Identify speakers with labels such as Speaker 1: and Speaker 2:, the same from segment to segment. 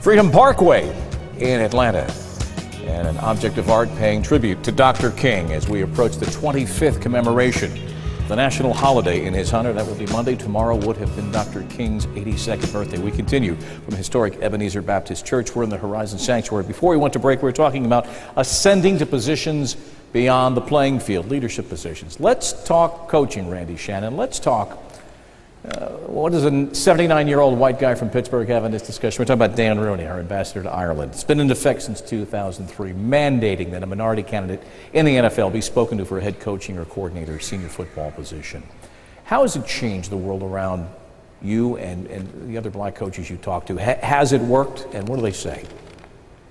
Speaker 1: Freedom Parkway in Atlanta, and an object of art paying tribute to Dr. King as we approach the 25th commemoration, the national holiday in his honor. That will be Monday. Tomorrow would have been Dr. King's 82nd birthday. We continue from historic Ebenezer Baptist Church. We're in the Horizon Sanctuary. Before we went to break, we were talking about ascending to positions beyond the playing field, leadership positions. Let's talk coaching, Randy Shannon. Let's talk, what does a 79-year-old white guy from Pittsburgh have in this discussion? We're talking about Dan Rooney, our ambassador to Ireland. It's been in effect since 2003, mandating that a minority candidate in the NFL be spoken to for a head coaching or coordinator or senior football position. How has it changed the world around you and the other black coaches you talk to? Has it worked, and what do they say?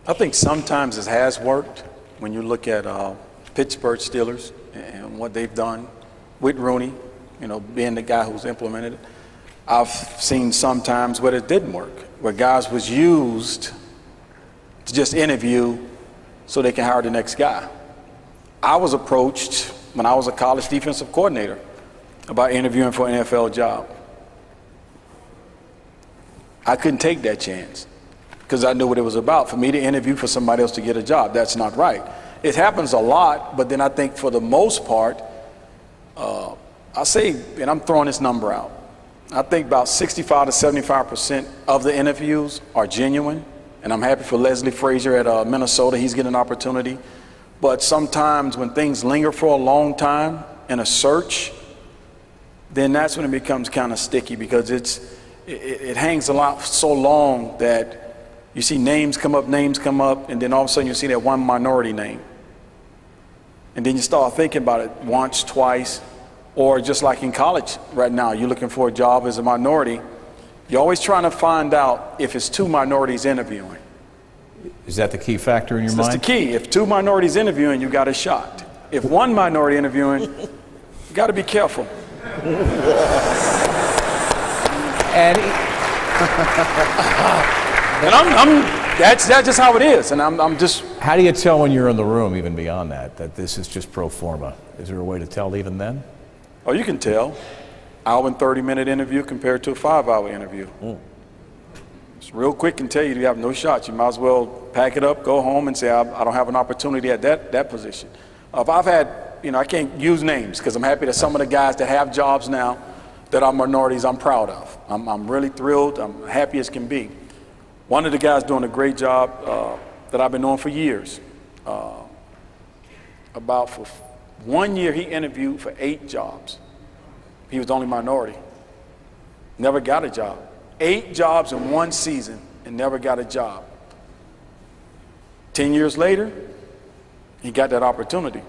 Speaker 2: I think sometimes it has worked when you look at Pittsburgh Steelers and what they've done with Rooney, you know, being the guy who's implemented it. I've seen sometimes where it didn't work, where guys was used to just interview so they can hire the next guy. I was approached when I was a college defensive coordinator about interviewing for an NFL job. I couldn't take that chance because I knew what it was about. For me to interview for somebody else to get a job, that's not right. It happens a lot, but then I think for the most part, I say, and I'm throwing this number out, I think about 65 to 75% of the interviews are genuine, and I'm happy for Leslie Frazier at Minnesota. He's getting an opportunity. But sometimes when things linger for a long time in a search, then that's when it becomes kind of sticky, because it hangs a lot so long that you see names come up, and then all of a sudden you see that one minority name. And then you start thinking about it once, twice, or just like in college right now, you're looking for a job as a minority. You're always trying to find out if it's two minorities interviewing.
Speaker 1: Is that the key factor in your mind?
Speaker 2: That's the key. If two minorities interviewing, you got a shot. If one minority interviewing, you got to be careful. That's just how it is, and I'm just.
Speaker 1: How do you tell when you're in the room, even beyond that this is just pro forma? Is there a way to tell even then?
Speaker 2: Oh, you can tell. Hour and 30-minute interview compared to a 5-hour interview. It's real quick and tell you have no shot. You might as well pack it up, go home, and say I don't have an opportunity at that position. If I've had, I can't use names because I'm happy that some of the guys that have jobs now that are minorities, I'm proud of. I'm really thrilled. I'm happy as can be. One of the guys doing a great job that I've been knowing for years. About for 1 year, he interviewed for 8 jobs. He was the only minority. Never got a job. 8 jobs in 1 season and never got a job. 10 years later, he got that opportunity.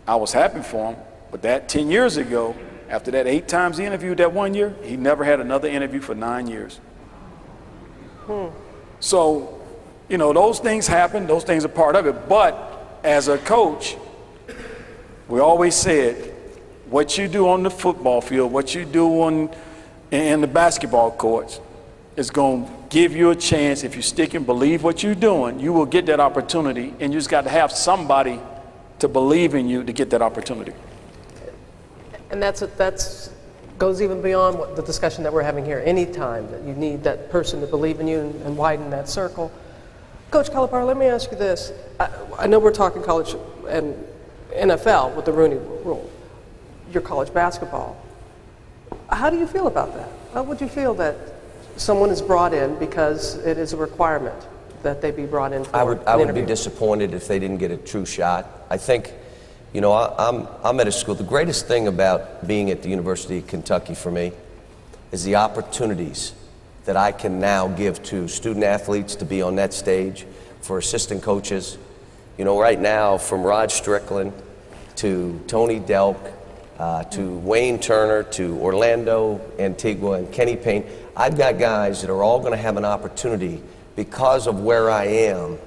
Speaker 2: I was happy for him, but that 10 years ago, after that 8 times he interviewed that 1 year, he never had another interview for 9 years. So, those things happen. Those things are part of it. But as a coach, we always said, what you do on the football field, what you do in the basketball courts is going to give you a chance. If you stick and believe what you're doing, you will get that opportunity, and you just got to have somebody to believe in you to get that opportunity.
Speaker 3: And that's goes even beyond the discussion that we're having here. Anytime that you need that person to believe in you and widen that circle. Coach Calipari, let me ask you this. I know we're talking college and NFL with the Rooney Rule. Your college basketball. How do you feel about that? How would you feel that someone is brought in because it is a requirement that they be brought in for
Speaker 4: I would be disappointed if they didn't get a true shot. I think, I'm at a school. The greatest thing about being at the University of Kentucky for me is the opportunities that I can now give to student athletes to be on that stage, for assistant coaches. Right now, from Rod Strickland to Tony Delk, to Wayne Turner, to Orlando Antigua and Kenny Payne, I've got guys that are all going to have an opportunity because of where I am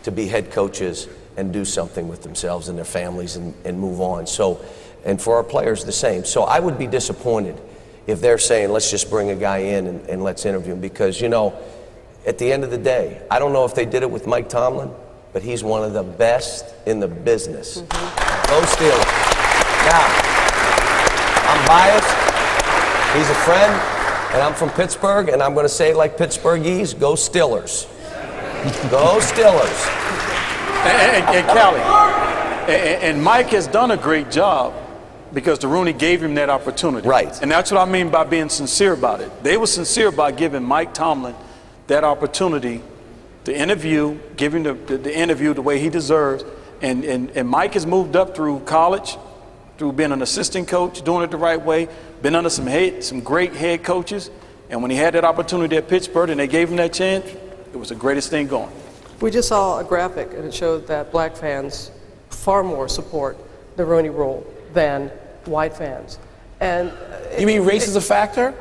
Speaker 4: to be head coaches and do something with themselves and their families and move on. So, and for our players the same. So I would be disappointed if they're saying, let's just bring a guy in and let's interview him, because, at the end of the day, I don't know if they did it with Mike Tomlin, but he's one of the best in the business. Go Steelers. Now, I'm biased. He's a friend. And I'm from Pittsburgh, and I'm going to say it like Pittsburghese, go Stillers. Go Stillers.
Speaker 2: And Callie, and Mike has done a great job because the Rooney gave him that opportunity.
Speaker 4: Right.
Speaker 2: And that's what I mean by being sincere about it. They were sincere by giving Mike Tomlin that opportunity to interview, giving the interview the way he deserves. And Mike has moved up through college, through being an assistant coach, doing it the right way, been under some great head coaches. And when he had that opportunity at Pittsburgh and they gave him that chance, it was the greatest thing going.
Speaker 3: We just saw a graphic, and it showed that black fans far more support the Rooney Rule than white fans. And
Speaker 5: You mean race is a factor?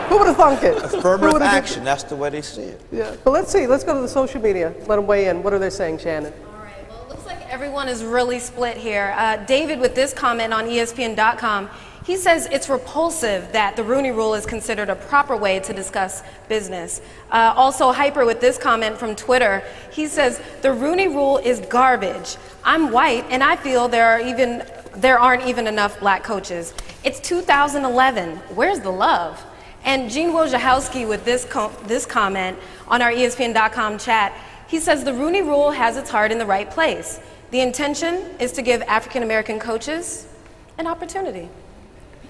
Speaker 3: who would have thunk it?
Speaker 6: Affirmative action, that's the way they see it.
Speaker 3: Yeah, but let's see. Let's go to the social media. Let them weigh in. What are they saying, Shannon?
Speaker 7: All right, well, it looks like everyone is really split here. David, with this comment on ESPN.com, he says it's repulsive that the Rooney Rule is considered a proper way to discuss business. Also, Hyper, with this comment from Twitter, he says the Rooney Rule is garbage. I'm white, and I feel there aren't even enough black coaches. It's 2011. Where's the love? And Gene Wojciechowski, with this comment on our ESPN.com chat, he says the Rooney Rule has its heart in the right place. The intention is to give African American coaches an opportunity.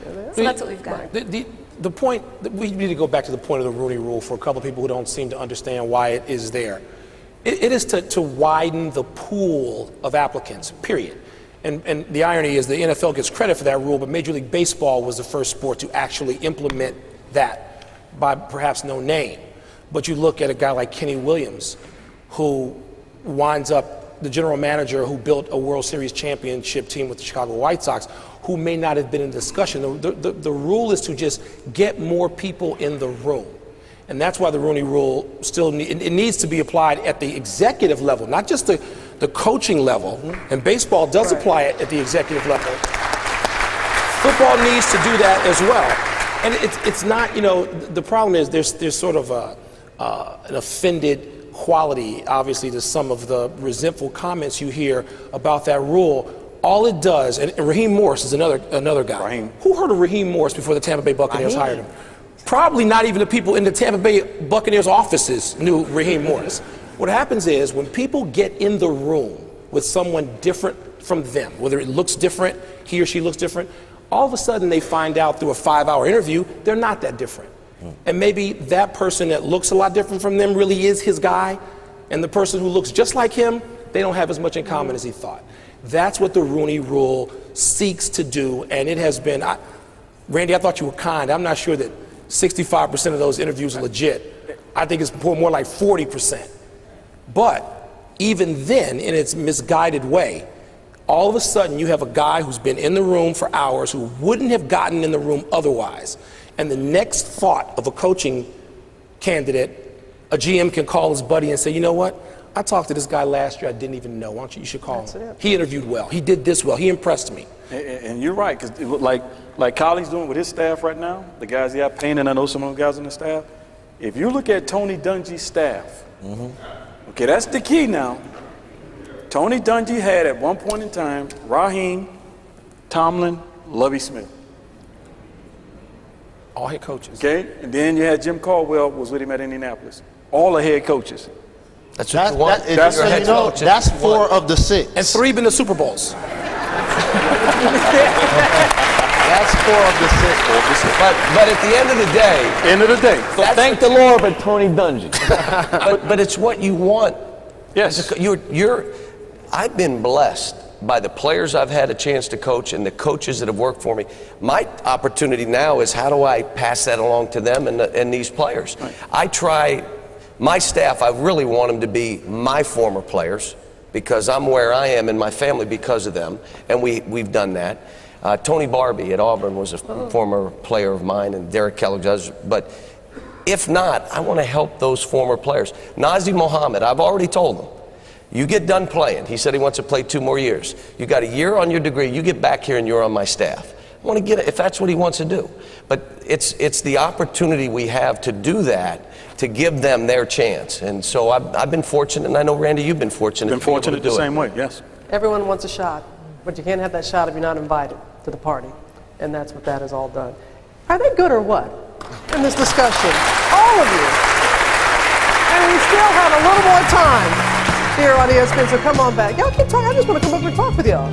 Speaker 7: So that's what we've got.
Speaker 5: The point, we need to go back to the point of the Rooney Rule for a couple of people who don't seem to understand why it is there. It is to widen the pool of applicants, period. And the irony is the NFL gets credit for that rule, but Major League Baseball was the first sport to actually implement that by perhaps no name. But you look at a guy like Kenny Williams, who winds up the general manager who built a World Series championship team with the Chicago White Sox, who may not have been in discussion. The rule is to just get more people in the room. And that's why the Rooney Rule still needs to be applied at the executive level, not just the coaching level. And baseball does apply it at the executive level. Football needs to do that as well. And it's not, the problem is there's sort of an offended quality, obviously, to some of the resentful comments you hear about that rule. All it does, and Raheem Morris is another guy.
Speaker 2: Raheem.
Speaker 5: Who heard of Raheem Morris before the Tampa Bay Buccaneers hired him? Probably not even the people in the Tampa Bay Buccaneers offices knew Raheem Morris. What happens is when people get in the room with someone different from them, whether it looks different, he or she looks different, all of a sudden they find out through a 5-hour interview they're not that different. And maybe that person that looks a lot different from them really is his guy, and the person who looks just like him, they don't have as much in common as he thought. That's what the Rooney Rule seeks to do, and it has been, Randy, I thought you were kind. I'm not sure that 65% of those interviews are legit. I think it's more like 40%. But even then, in its misguided way, all of a sudden you have a guy who's been in the room for hours who wouldn't have gotten in the room otherwise. And the next thought of a coaching candidate, a GM can call his buddy and say, you know what? I talked to this guy last year I didn't even know. Why don't you should call him. He interviewed well. He did this well. He impressed me.
Speaker 2: And you're right, because like Colley's doing with his staff right now, the guys he got Payne, and I know some of the guys on the staff. If you look at Tony Dungy's staff, okay, that's the key now. Tony Dungy had at one point in time Raheem, Tomlin, Lovie Smith.
Speaker 5: All head coaches.
Speaker 2: Okay, and then you had Jim Caldwell was with him at Indianapolis. All the head coaches.
Speaker 4: That's what you want.
Speaker 6: That's,
Speaker 4: Your head coach.
Speaker 6: that's 4 of the 6.
Speaker 5: And 3 been to Super Bowls.
Speaker 6: That's 4 of the 6.
Speaker 4: But at the end of the day,
Speaker 2: So
Speaker 8: Thank the Lord for Tony Dungy.
Speaker 4: but it's what you want.
Speaker 2: yes,
Speaker 4: I've been blessed by the players I've had a chance to coach and the coaches that have worked for me. My opportunity now is how do I pass that along to them and these players? Right. I try, my staff, I really want them to be my former players because I'm where I am in my family because of them, and we've done that. Tony Barbie at Auburn was a former player of mine, and Derek Keller does, but if not, I want to help those former players. Nazi Mohammed, I've already told him, you get done playing. He said he wants to play 2 more years. You got a year on your degree. You get back here and you're on my staff. I want to get it if that's what he wants to do. But it's the opportunity we have to do that, to give them their chance. And so I've been fortunate, and I know, Randy, you've been fortunate.
Speaker 2: been fortunate the same way, yes.
Speaker 3: Everyone wants a shot, but you can't have that shot if you're not invited to the party. And that's what that has all done. Are they good or what in this discussion? All of you. And we still have a little more time here on ESPN, so come on back. Y'all keep talking. I just want to come up and talk with y'all.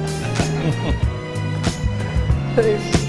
Speaker 3: Peace.